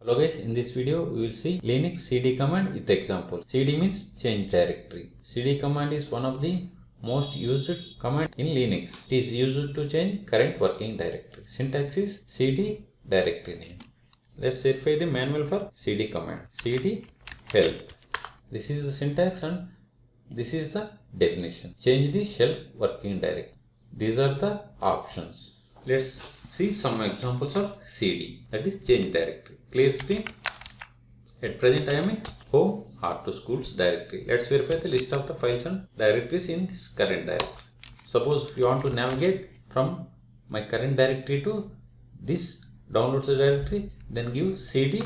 Hello guys, in this video we will see Linux cd command with example. Cd means change directory. Cd command is one of the most used command in Linux. It is used to change current working directory. Syntax is cd directory name. Let's verify the manual for cd command. Cd help. This is the syntax and this is the definition. Change the shell working directory. These are the options. Let's see some examples of cd, that is change directory. Clear screen. At present I am in home R2 schools directory. Let's verify the list of the files and directories in this current directory. Suppose if you want to navigate from my current directory to this downloads directory, then give cd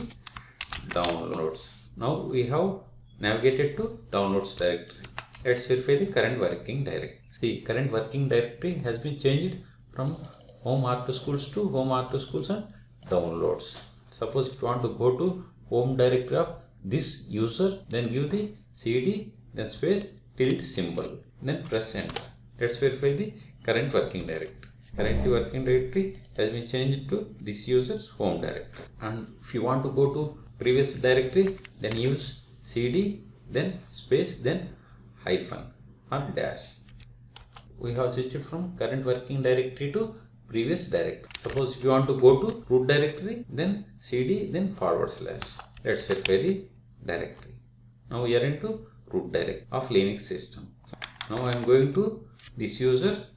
downloads. Now we have navigated to downloads directory. Let's verify the current working directory. See, current working directory has been changed from home R2 schools to home R2 schools and downloads. Suppose if you want to go to home directory of this user, then give the cd then space tilde symbol, then press enter. Let's verify the current working directory. Currently working directory has been changed to this user's home directory. And if you want to go to previous directory, then use cd then space then hyphen or dash. We have switched from current working directory to previous directory. Suppose if you want to go to root directory, then cd then /. Let's verify the directory. Now we are into root directory of Linux system. Now I am going to this user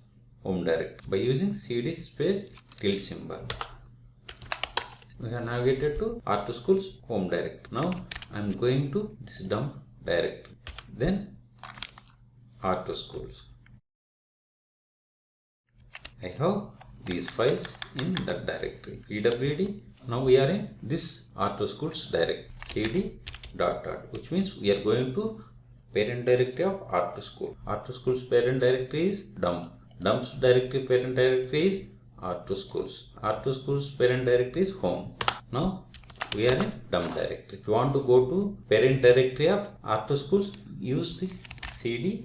home directory by using cd space tilde symbol. We have navigated to R2 schools home directory. Now I am going to this dump directory, then R2 schools. I have these files in that directory pwd. Now we are in this R2 schools directory cd ... which means we are going to parent directory of R2 school. R2 schools parent directory is dump. Dump's directory parent directory is R2 schools. R2 schools parent directory is home. Now we are in dump directory. If you want to go to parent directory of R2 schools, use the cd ...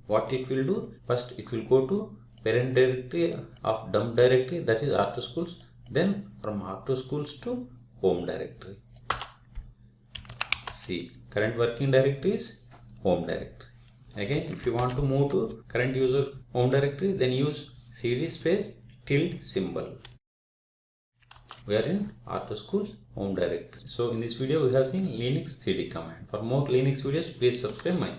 What it will do? First it will go to parent directory of dump directory, that is R2 schools, then from R2 schools to home directory. See, current working directory is home directory. Again, if you want to move to current user home directory, then use cd space tilde symbol. We are in R2 schools home directory. So in this video we have seen Linux cd command. For more Linux videos, please subscribe my channel.